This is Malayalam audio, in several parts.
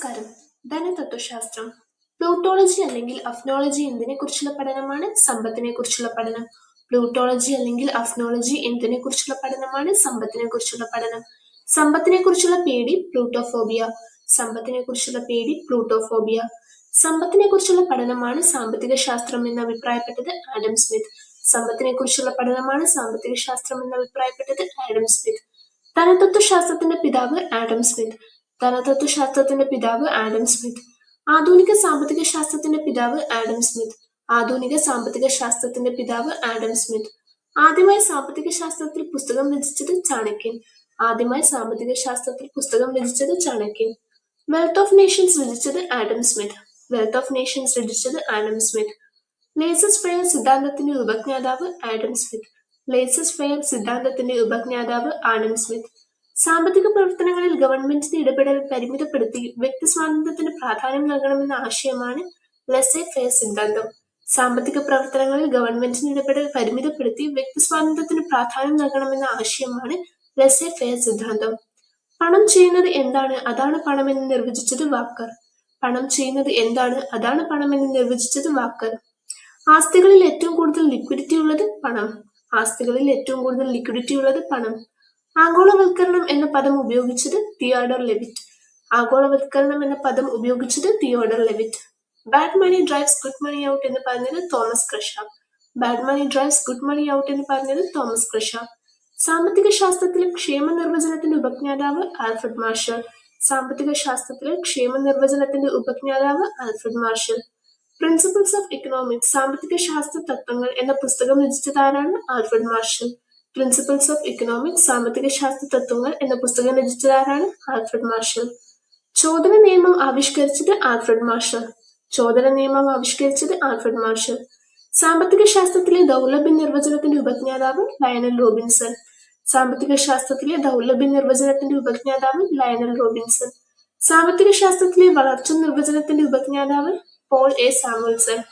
നമസ്കാരം. ധനതത്വശാസ്ത്രം, പ്ലൂട്ടോളജി അല്ലെങ്കിൽ അഫ്നോളജി എന്തിനെക്കുറിച്ചുള്ള പഠനമാണ്? സമ്പത്തിനെക്കുറിച്ചുള്ള പഠനം. പ്ലൂട്ടോളജി അല്ലെങ്കിൽ അഫ്നോളജി എന്തിനെക്കുറിച്ചുള്ള പഠനമാണ്? സമ്പത്തിനെക്കുറിച്ചുള്ള പഠനം. സമ്പത്തിനെക്കുറിച്ചുള്ള പേടി പ്ലൂട്ടോഫോബിയ. സമ്പത്തിനെക്കുറിച്ചുള്ള പേടി പ്ലൂട്ടോഫോബിയ. സമ്പത്തിനെക്കുറിച്ചുള്ള പഠനമാണ് സാമ്പത്തിക ശാസ്ത്രം എന്ന് അഭിപ്രായപ്പെട്ടത് ആഡം സ്മിത്ത്. സമ്പത്തിനെക്കുറിച്ചുള്ള പഠനമാണ് സാമ്പത്തിക ശാസ്ത്രം എന്ന് അഭിപ്രായപ്പെട്ടത് ആഡം സ്മിത്ത്. ധനതത്വശാസ്ത്രത്തിന്റെ പിതാവ് ആഡം സ്മിത്ത്. ധനതത്വശാസ്ത്രത്തിന്റെ പിതാവ് ആഡം സ്മിത്ത്. ആധുനിക സാമ്പത്തിക ശാസ്ത്രത്തിന്റെ പിതാവ് ആഡം സ്മിത്ത്. ആധുനിക സാമ്പത്തിക ശാസ്ത്രത്തിന്റെ പിതാവ് ആഡം സ്മിത്ത്. ആദ്യമായി സാമ്പത്തിക ശാസ്ത്രത്തിൽ പുസ്തകം രചിച്ചത് ചാണക്യൻ. ആദ്യമായി സാമ്പത്തിക ശാസ്ത്രത്തിൽ പുസ്തകം രചിച്ചത് ചാണക്യൻ. വെൽത്ത് ഓഫ് നേഷൻസ് രചിച്ചത് Adam Smith. Wealth of Nations രചിച്ചത് ആഡം സ്മിത്ത്. ലേസസ് ഫെയർ സിദ്ധാന്തത്തിന്റെ ഉപജ്ഞാതാവ് ആഡം സ്മിത്ത്. ലേസസ് ഫെയർ സിദ്ധാന്തത്തിന്റെ ഉപജ്ഞാതാവ് ആഡം സ്മിത്ത്. സാമ്പത്തിക പ്രവർത്തനങ്ങളിൽ ഗവൺമെന്റിന്റെ ഇടപെടൽ പരിമിതപ്പെടുത്തി വ്യക്തി സ്വാതന്ത്ര്യത്തിന് പ്രാധാന്യം നൽകണമെന്ന ആശയമാണ് ലെസേ ഫെയർ സിദ്ധാന്തം. സാമ്പത്തിക പ്രവർത്തനങ്ങളിൽ ഗവൺമെന്റിന്റെ ഇടപെടൽ പരിമിതപ്പെടുത്തി വ്യക്തി സ്വാതന്ത്ര്യത്തിന് പ്രാധാന്യം നൽകണമെന്ന ആശയമാണ് ലെസേ ഫെയർ സിദ്ധാന്തം. പണം ചെയ്യുന്നത് എന്താണ്, അതാണ് പണമെന്ന് നിർവചിച്ചത് വാക്കർ. പണം ചെയ്യുന്നത് എന്താണ്, അതാണ് പണമെന്ന് നിർവചിച്ചത് വാക്കർ. ആസ്തികളിൽ ഏറ്റവും കൂടുതൽ ലിക്വിഡിറ്റി ഉള്ളത് പണം. ആസ്തികളിൽ ഏറ്റവും കൂടുതൽ ലിക്വിഡിറ്റി ഉള്ളത് പണം. ആഗോളവൽക്കരണം എന്ന പദം ഉപയോഗിച്ചത് തിയോഡർ ലെവിറ്റ്. ആഗോളവൽക്കരണം എന്ന പദം ഉപയോഗിച്ചത് തിയോഡർ ലെവിറ്റ്. ബാഡ് മണി ഡ്രൈവ്സ് ഗുഡ് മണി ഔട്ട് എന്ന് പറഞ്ഞത് തോമസ് ക്രഷാവ്. ബാഡ് മണി ഡ്രൈവ്സ് ഗുഡ് മണി ഔട്ട് എന്ന് പറഞ്ഞത് തോമസ് ക്രഷാവ്. സാമ്പത്തിക ശാസ്ത്രത്തിലെ ക്ഷേമ നിർവചനത്തിന്റെ ഉപജ്ഞാതാവ് ആൽഫ്രഡ് മാർഷൽ. സാമ്പത്തിക ശാസ്ത്രത്തിലെ ക്ഷേമ നിർവചനത്തിന്റെ ഉപജ്ഞാതാവ് Alfred Marshall. Principles of economics സാമ്പത്തിക ശാസ്ത്ര തത്വങ്ങൾ എന്ന പുസ്തകം രചിച്ചതാരാണ്? Alfred Marshall. Principles of economics സാമ്പത്തിക ശാസ്ത്ര തത്വങ്ങൾ എന്ന പുസ്തകം രചിച്ചതാരാണ്? Alfred marshal. ചോദന നിയമം ആവിഷ്കരിച്ചത് ആൽഫ്രഡ് മാർഷൽ. ചോദന നിയമം ആവിഷ്കരിച്ചത് ആൽഫ്രഡ് മാർഷൽ. സാമ്പത്തിക ശാസ്ത്രത്തിലെ ദൗർലഭ്യ നിർവചനത്തിന്റെ ഉപജ്ഞാതാവ് ലയണൽ റോബിൻസൺ. സാമ്പത്തിക ശാസ്ത്രത്തിലെ ദൗർലഭ്യ നിർവചനത്തിന്റെ ഉപജ്ഞാതാവ് ലയണൽ റോബിൻസൺ. സാമ്പത്തിക ശാസ്ത്രത്തിലെ വളർച്ചാ നിർവചനത്തിന്റെ ഉപജ്ഞാതാവ് പോൾ എ സാമുവൽസൺ.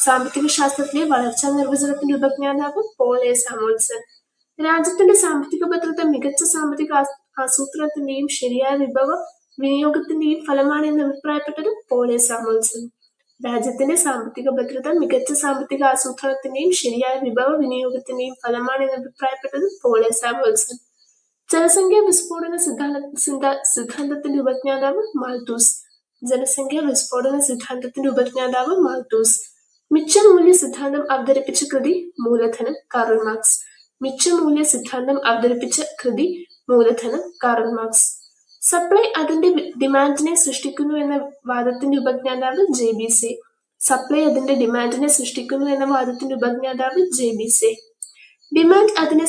സാമ്പത്തിക ശാസ്ത്രത്തിലെ വളർച്ചാ നിർവചനത്തിന്റെ ഉപജ്ഞാതാവ് പോൾ എ സാമുവൽസൺ. രാജ്യത്തിന്റെ സാമ്പത്തിക ഭദ്രത മികച്ച സാമ്പത്തിക ആസൂത്രണത്തിന്റെയും ശരിയായ വിഭവ വിനിയോഗത്തിന്റെയും ഫലമാണ് എന്ന് അഭിപ്രായപ്പെട്ടത് പോൾ എ സാമുവൽസൺ. രാജ്യത്തിന്റെ സാമ്പത്തിക ഭദ്രത മികച്ച സാമ്പത്തിക ആസൂത്രണത്തിന്റെയും ശരിയായ വിഭവ വിനിയോഗത്തിന്റെയും ഫലമാണ് എന്ന് അഭിപ്രായപ്പെട്ടത് പോൾ എ സാമുവൽസൺ. ജനസംഖ്യാ വിസ്ഫോടന സിദ്ധാന്തത്തിന്റെ ഉപജ്ഞാതാവ് മാൽത്തൂസ്. ജനസംഖ്യാ വിസ്ഫോടന സിദ്ധാന്തത്തിന്റെ ഉപജ്ഞാതാവ് മാൽത്തൂസ്. മിച്ചമൂല്യ സിദ്ധാന്തം അവതരിപ്പിച്ച കൃതി മൂലധനം, കാറൽ മാർക്സ്. മിച്ചമൂല്യ സിദ്ധാന്തം അവതരിപ്പിച്ച കൃതി മൂലധനം, കാറൽ മാർക്സ്. സപ്ലൈ അതിന്റെ ഡിമാൻഡിനെ സൃഷ്ടിക്കുന്നു എന്ന വാദത്തിന്റെ ഉപജ്ഞാതാവ് ജെ ബി സെ. സപ്ലൈ അതിന്റെ ഡിമാൻഡിനെ സൃഷ്ടിക്കുന്നു എന്ന വാദത്തിന്റെ ഉപജ്ഞാതാവ് ജെ ബി സെ. ഡിമാൻഡ് അതിന്റെ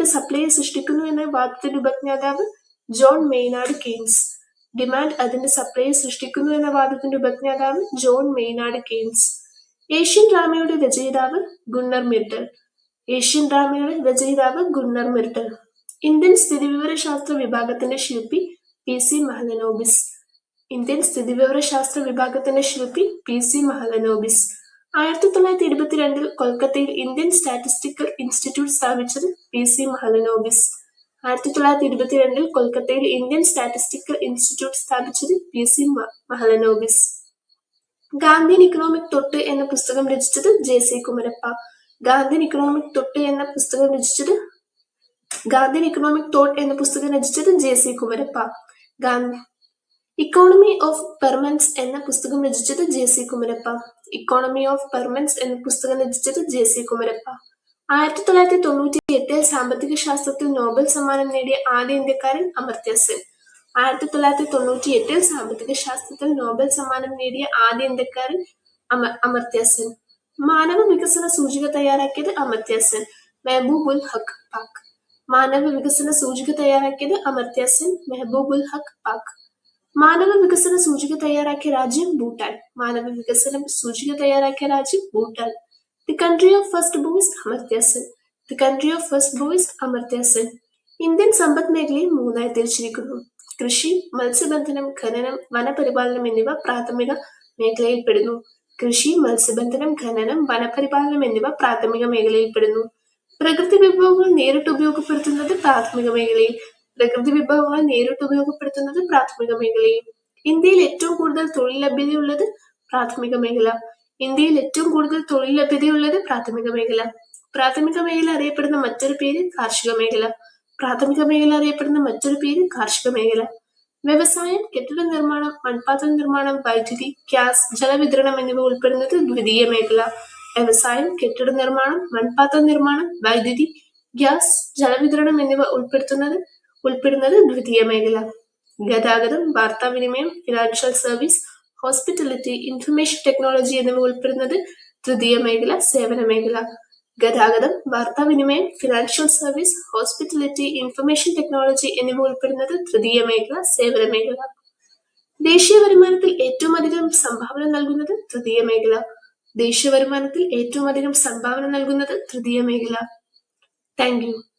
സപ്ലൈയെ സൃഷ്ടിക്കുന്നു എന്ന വാദത്തിന്റെ ഉപജ്ഞാതാവ് ജോൺ മെയ്നാർഡ് കെയ്ൻസ്. ഡിമാൻഡ് അതിന്റെ സപ്ലൈയെ സൃഷ്ടിക്കുന്നു എന്ന വാദത്തിന്റെ ഉപജ്ഞാതാവ് ജോൺ മെയ്നാർഡ് കെയ്ൻസ്. ഏഷ്യൻ ഡ്രാമയുടെ രചയിതാവ് ഗുണ്ണർ മിർട്ടൽ. ഏഷ്യൻ ഡ്രാമയുടെ രചയിതാവ് ഗുണ്ണർ മിർട്ടൽ. ഇന്ത്യൻ സ്ഥിതിവിവരശാസ്ത്ര വിഭാഗത്തിന്റെ ശില്പി പി സി മഹലനോബിസ്. ഇന്ത്യൻ സ്ഥിതിവിവരശാസ്ത്ര വിഭാഗത്തിന്റെ ശില്പി പി സി മഹലനോബിസ്. 1922 കൊൽക്കത്തയിൽ ഇന്ത്യൻ സ്റ്റാറ്റിസ്റ്റിക്കൽ ഇൻസ്റ്റിറ്റ്യൂട്ട് സ്ഥാപിച്ചത് പി സി മഹലനോബിസ്. 1922 കൊൽക്കത്തയിൽ ഇന്ത്യൻ സ്റ്റാറ്റിസ്റ്റിക്കൽ ഇൻസ്റ്റിറ്റ്യൂട്ട് സ്ഥാപിച്ചത് P C Mahalanobis. Gandhian economic thought എന്ന പുസ്തകം രചിച്ചത് J C Kumarappa. Gandhian economic thought എന്ന പുസ്തകം രചിച്ചത് J C Kumarappa. Economy of permanence എന്ന പുസ്തകം രചിച്ചത് J C Kumarappa. Economy of permanence എന്ന പുസ്തകം രചിച്ചത് ജെ സി കുമരപ്പ. 1998 സാമ്പത്തിക ശാസ്ത്രത്തിൽ നോബൽ സമ്മാനം നേടിയ ആദ്യ ഇന്ത്യക്കാരൻ അമർത്യ സെൻ. 1998 സാമ്പത്തിക ശാസ്ത്രത്തിൽ നോബൽ സമ്മാനം നേടിയ ആദ്യ ഇന്ത്യക്കാരൻ അമർത്യ സെൻ. മാനവ വികസന സൂചിക തയ്യാറാക്കിയത് അമർത്യ സെൻ, മെഹബൂബ് ഉൽ ഹഖ് പാക്. മാനവ വികസന സൂചിക തയ്യാറാക്കിയത് അമർത്യ സെൻ, മെഹബൂബ് ഉൽ ഹഖ് പാക്. മാനവ വികസന സൂചിക തയ്യാറാക്കിയ രാജ്യം ഭൂട്ടാൻ. മാനവ വികസന സൂചിക തയ്യാറാക്കിയ രാജ്യം Bhutan. The country of first boys Amartya Sen. The country of first boys Amartya Sen. Indian സമ്പദ് മേഖലയെ മൂന്നായി തിരിച്ചിരിക്കുന്നു. കൃഷി, മത്സ്യബന്ധനം, ഖനനം, വനപരിപാലനം എന്നിവ പ്രാഥമിക മേഖലയിൽപ്പെടുന്നു. കൃഷി, മത്സ്യബന്ധനം, ഖനനം, വനപരിപാലനം എന്നിവ പ്രാഥമിക മേഖലയിൽപ്പെടുന്നു. പ്രകൃതി വിഭവങ്ങൾ നേരിട്ട് ഉപയോഗപ്പെടുത്തുന്നത് പ്രാഥമിക മേഖലയിൽ. പ്രകൃതി വിഭവങ്ങൾ നേരിട്ട് ഉപയോഗപ്പെടുത്തുന്നത് പ്രാഥമിക മേഖലയും. ഇന്ത്യയിൽ ഏറ്റവും കൂടുതൽ തൊഴിൽ ലഭ്യതയുള്ളത് പ്രാഥമിക മേഖല. ഇന്ത്യയിൽ ഏറ്റവും കൂടുതൽ തൊഴിൽ ലഭ്യതയുള്ളത് പ്രാഥമിക മേഖല. പ്രാഥമിക മേഖല അറിയപ്പെടുന്ന മറ്റൊരു പേര് കാർഷിക മേഖല. പ്രാഥമിക മേഖല അറിയപ്പെടുന്ന മറ്റൊരു പേര് കാർഷിക മേഖല. വ്യവസായം, കെട്ടിട നിർമ്മാണം, മൺപാത്ര നിർമ്മാണം, വൈദ്യുതി, ഗ്യാസ്, ജലവിതരണം എന്നിവ ഉൾപ്പെടുന്നത് ദ്വിതീയ മേഖല. വ്യവസായം, കെട്ടിട നിർമ്മാണം, മൺപാത്ര നിർമ്മാണം, വൈദ്യുതി, ഗ്യാസ്, ജലവിതരണം എന്നിവ ഉൾപ്പെടുന്നത് ദ്വിതീയ മേഖല. ഗതാഗതം, വാർത്താവിനിമയം, financial service, hospitality, information technology എന്നിവ ഉൾപ്പെടുന്നത് തൃതീയ മേഖല, സേവന മേഖല. ഗതാഗതം, വാർത്താവിനിമയം, financial service, hospitality, information technology എന്നിവ ഉൾപ്പെടുന്നത് തൃതീയ മേഖല, സേവന മേഖല. ദേശീയ വരുമാനത്തിൽ ഏറ്റവും അധികം സംഭാവന നൽകുന്നത് തൃതീയ മേഖല. ദേശീയ വരുമാനത്തിൽ ഏറ്റവും അധികം സംഭാവന നൽകുന്നത് തൃതീയ മേഖല. Thank you.